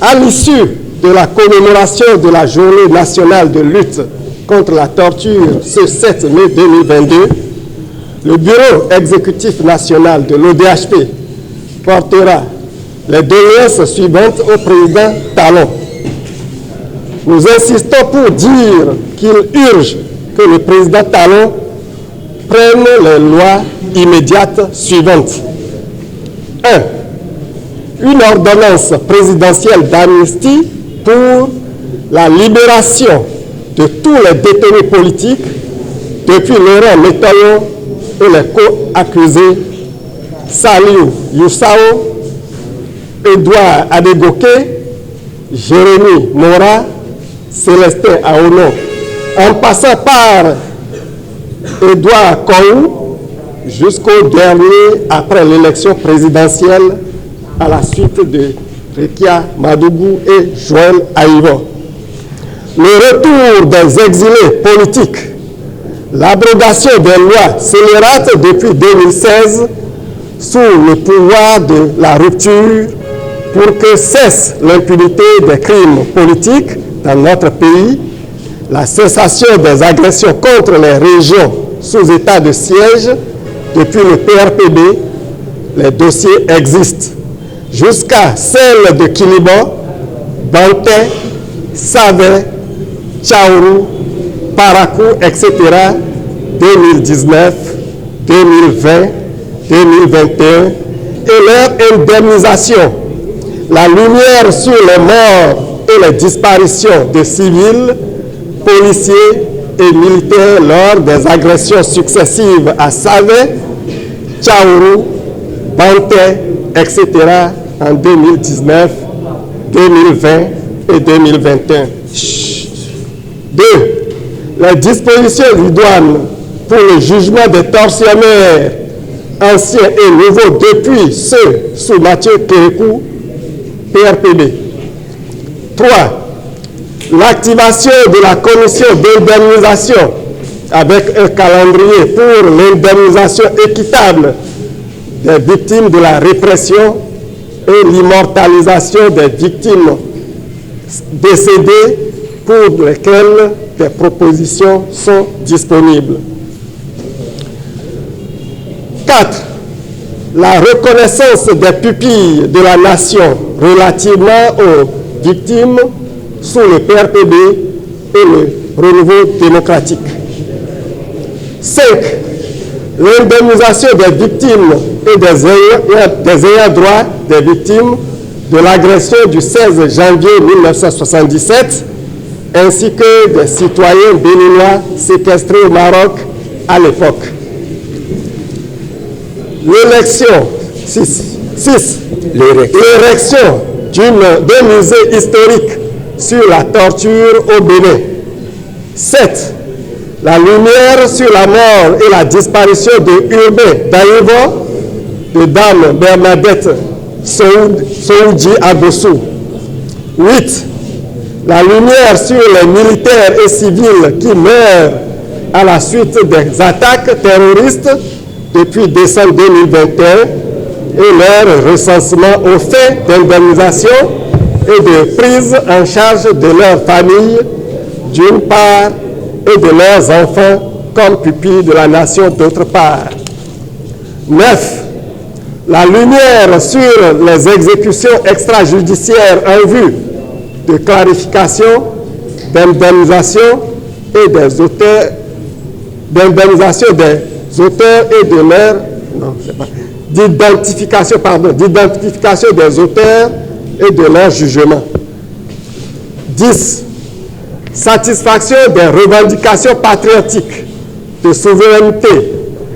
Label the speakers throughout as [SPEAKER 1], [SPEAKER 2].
[SPEAKER 1] À l'issue de la commémoration de la Journée nationale de lutte contre la torture ce 7 mai 2022, le Bureau exécutif national de l'ODHP portera les doléances suivantes au président Talon. Nous insistons pour dire qu'il urge que le président Talon prenne les lois immédiates suivantes. 1. Une ordonnance présidentielle d'amnistie pour la libération de tous les détenus politiques depuis Laurent Métaillon et les co-accusés Saliou Youssao, Edouard Adegoke, Jérémy Mora, Célestin Aono, en passant par Edouard Kourou jusqu'au dernier après l'élection présidentielle à la suite de Rekia Madougou et Joël Aïvo. Le retour des exilés politiques, l'abrogation des lois scélérates depuis 2016 sous le pouvoir de la rupture pour que cesse l'impunité des crimes politiques dans notre pays, la cessation des agressions contre les régions sous état de siège depuis le PRPB, les dossiers existent, jusqu'à celle de Kilibo, Banté, Savé, Tchaourou, Parakou, etc., 2019, 2020, 2021, et leur indemnisation. La lumière sur les morts et les disparitions de civils, policiers et militaires lors des agressions successives à Savé, Tchaourou, Banté, etc. en 2019, 2020 et 2021. 2. Les dispositions idoines pour le jugement des tortionnaires anciens et nouveaux depuis ceux sous Mathieu Kérékou, PRPB. 3. L'activation de la commission d'indemnisation avec un calendrier pour l'indemnisation équitable des victimes de la répression et l'immortalisation des victimes décédées pour lesquelles des propositions sont disponibles. 4. La reconnaissance des pupilles de la nation relativement aux victimes sous le PRPB et le renouveau démocratique. 5. L'indemnisation des victimes et des ayants droit des victimes de l'agression du 16 janvier 1977 ainsi que des citoyens béninois séquestrés au Maroc à l'époque. L'élection 6. L'érection d'un musée historique sur la torture au Bénin. 7. La lumière sur la mort et la disparition de Urbain Daïvo, de Dame Bernadette Soudji Abossou. 8. La lumière sur les militaires et civils qui meurent à la suite des attaques terroristes depuis décembre 2021 et leur recensement aux fins d'indemnisation et de prise en charge de leurs familles, d'une part, et de leurs enfants comme pupilles de la nation d'autre part. 9. La lumière sur les exécutions extrajudiciaires en vue de clarification, d'indemnisation et des auteurs, d'indemnisation des auteurs et de leur, d'identification des auteurs et de leur jugement. 10. Satisfaction des revendications patriotiques de souveraineté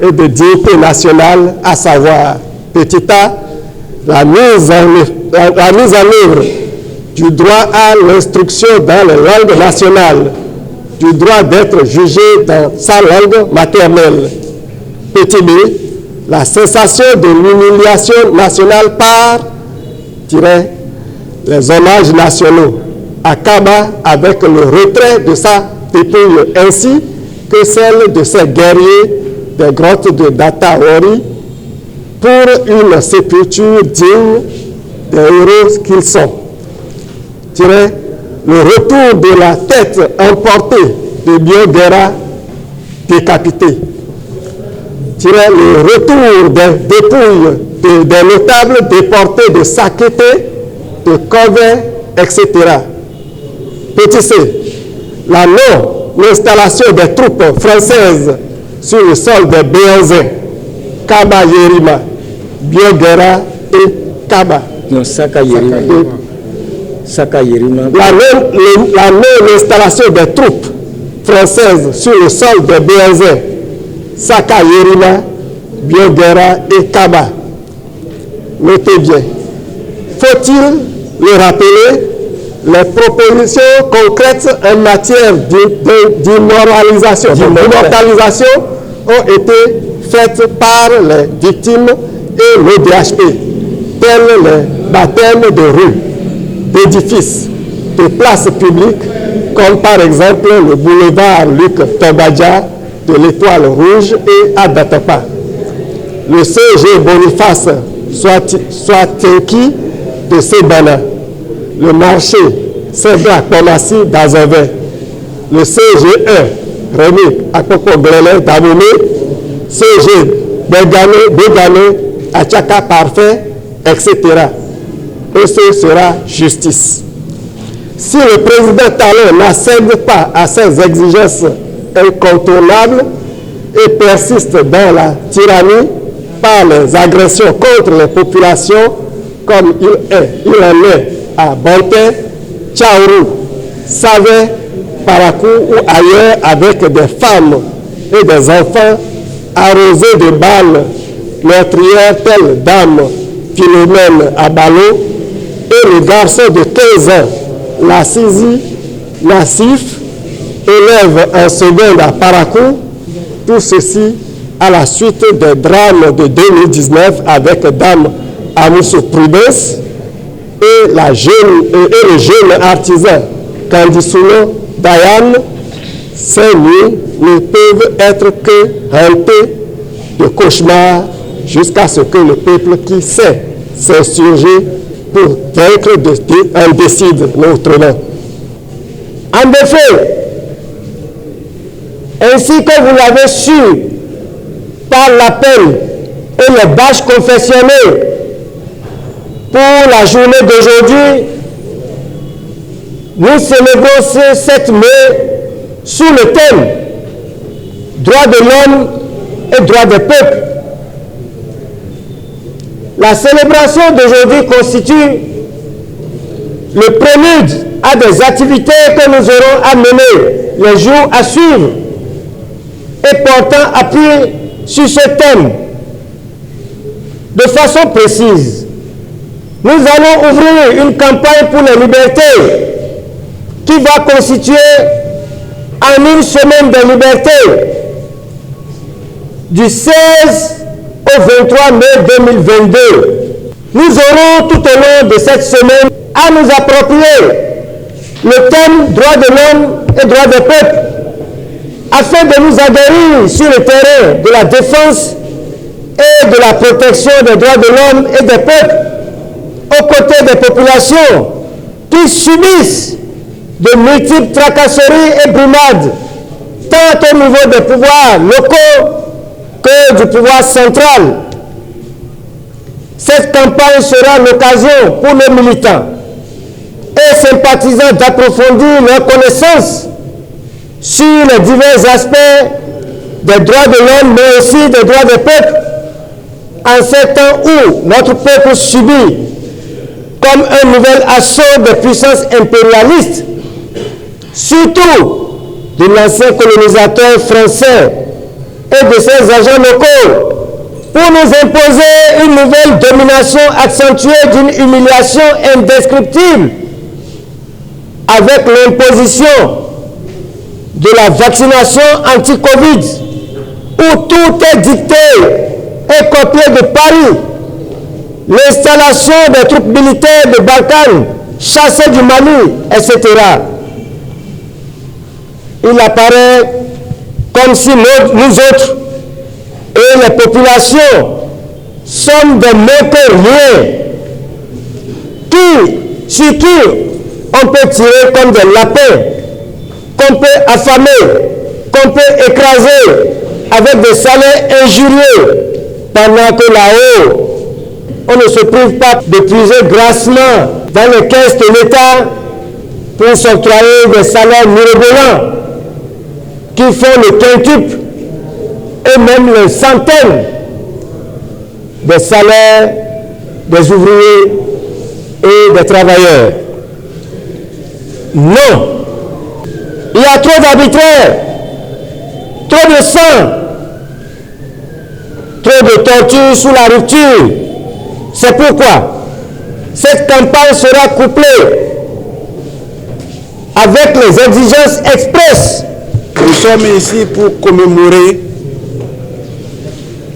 [SPEAKER 1] et de dignité nationale, à savoir, petit a, la mise en œuvre du droit à l'instruction dans les langues nationales, du droit d'être jugé dans sa langue maternelle. Petit b, la cessation de l'humiliation nationale par les hommages nationaux, à Kaba avec le retrait de sa dépouille ainsi que celle de ses guerriers des grottes de Dataori pour une sépulture digne des héros qu'ils sont. le retour de la tête emportée de Bioguera décapité, le retour des dépouilles des notables déportés de Sakété, de Kové, etc. Petit c, la non-installation des troupes françaises sur le sol de Béanzin, Kaba Yerima, Bioguera et Kaba.
[SPEAKER 2] Non, Saka Yerima. Saka Yerima.
[SPEAKER 1] La non-installation des troupes françaises sur le sol de Béanzin, Saka Yerima, Bioguera et Kaba. Notez bien. Faut-il le rappeler? Les propositions concrètes en matière d'immortalisation ont été faites par les victimes et le DHP, tels les baptêmes de rues, d'édifices, de places publiques, comme par exemple le boulevard Luc Tombadja de l'Étoile Rouge et à Datapa. Le CG Boniface Swateki de Sebana, le marché Saint-Blac-Pomassi d'Azové, le CG1 Rémi Akpoko-Glélé d'Aboumé, CG Bégané à Tchaka Parfait, etc. Et ce sera justice. Si le président Talon n'accède pas à ces exigences incontournables et persiste dans la tyrannie par les agressions contre les populations, comme il en est à Bonté, Tchaourou, Savé, Parakou ou ailleurs, avec des femmes et des enfants arrosés de balles meurtrières telles Dame Philomène Abalo et le garçon de 15 ans, Lassizi Nassif, élève en seconde à Parakou, tout ceci à la suite des drames de 2019 avec Dame Amoussou Prudence et le jeune artisan Candisouno Dayan. Ces nuits ne peuvent être que hantées de cauchemars jusqu'à ce que le peuple qui sait s'insurger pour vaincre en décide autrement. En effet, ainsi que vous l'avez su par l'appel et les bâches confessionnelles pour la journée d'aujourd'hui, nous célébrons ce 7 mai sous le thème droits de l'homme et droits des peuples. La célébration d'aujourd'hui constitue le prélude à des activités que nous aurons à mener les jours à suivre et portant appui sur ce thème. De façon précise, nous allons ouvrir une campagne pour les libertés qui va constituer en une semaine de liberté du 16 au 23 mai 2022. Nous aurons tout au long de cette semaine à nous approprier le thème droits de l'homme et droits des peuples afin de nous aguerrir sur le terrain de la défense et de la protection des droits de l'homme et des peuples aux côtés des populations qui subissent de multiples tracasseries et brimades, tant au niveau des pouvoirs locaux que du pouvoir central. Cette campagne sera l'occasion pour nos militants et sympathisants d'approfondir leurs connaissances sur les divers aspects des droits de l'homme, mais aussi des droits des peuples, en ces temps où notre peuple subit comme un nouvel assaut des puissances impérialistes, surtout de l'ancien colonisateur français et de ses agents locaux, pour nous imposer une nouvelle domination accentuée d'une humiliation indescriptible, avec l'imposition de la vaccination anti-Covid, où tout est dicté et copié de Paris, l'installation des troupes militaires de Balkans, chassées du Mali, etc. Il apparaît comme si nous autres et les populations sommes des moins que rien, sur qui
[SPEAKER 2] on peut tirer comme des lapins, qu'on peut affamer, qu'on peut écraser avec des salaires injurieux, pendant que là-haut, on ne se prive pas de puiser grassement dans les caisses de l'État pour s'octroyer des salaires mirobolants qui font le quintuple et même les centaines des salaires des ouvriers et des travailleurs. Non, il y a trop d'arbitraire, trop de sang, trop de torture sous la rupture. C'est pourquoi cette campagne sera couplée avec les exigences expresses.
[SPEAKER 3] Nous sommes ici pour commémorer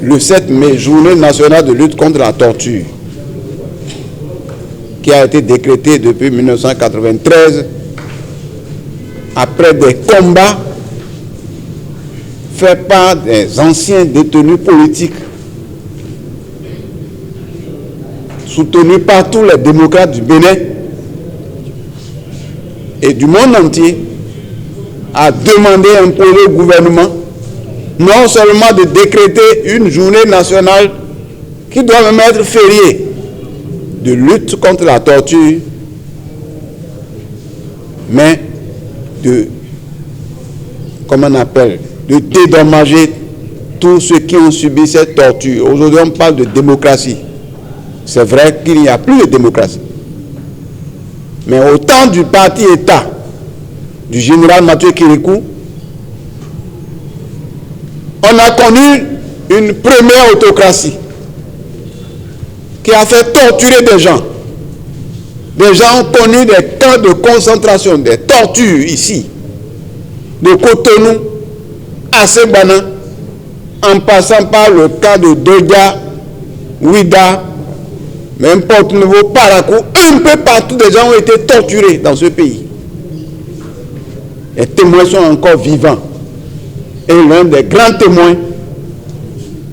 [SPEAKER 3] le 7 mai, journée nationale de lutte contre la torture, qui a été décrétée depuis 1993 après des combats faits par des anciens détenus politiques soutenus par tous les démocrates du Bénin et du monde entier, a demandé à imposer au gouvernement non seulement de décréter une journée nationale qui doit même être fériée de lutte contre la torture, mais de, comment on appelle, de dédommager tous ceux qui ont subi cette torture. Aujourd'hui, on parle de démocratie. C'est vrai qu'il n'y a plus de démocratie. Mais au temps du parti État, du général Mathieu Kérékou, on a connu une première autocratie qui a fait torturer des gens. Des gens ont connu des camps de concentration, des tortures ici, de Cotonou à Sebana, en passant par le cas de Dodia, Ouida, même Porte-Nouveau, Parakou, un peu partout des gens ont été torturés dans ce pays. Les témoins sont encore vivants. Et l'un des grands témoins,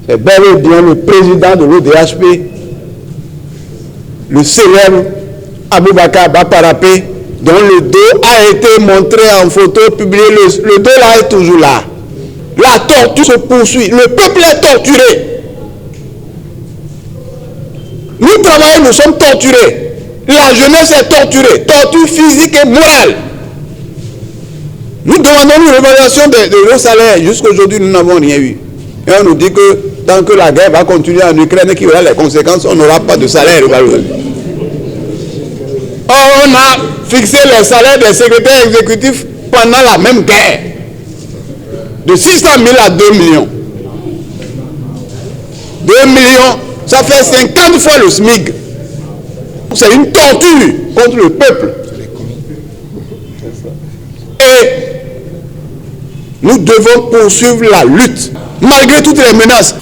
[SPEAKER 3] c'est bel et bien le président de l'ODHP, le célèbre Aboubakar Baparapé, dont le dos a été montré en photo, publié. Le dos là est toujours là. La torture se poursuit. Le peuple est torturé. Nous travaillons, nous sommes torturés. La jeunesse est torturée. Torture physique et morale. Nous demandons une réévaluation de nos salaires. Jusqu'aujourd'hui, nous n'avons rien eu. Et on nous dit que tant que la guerre va continuer en Ukraine et qu'il y aura les conséquences, on n'aura pas de salaire évalué. Or, on a fixé les salaires des secrétaires exécutifs pendant la même guerre. De 600 000 à 2 millions. 2 millions, ça fait 50 fois le SMIC. C'est une torture contre le peuple. Et nous devons poursuivre la lutte, malgré toutes les menaces.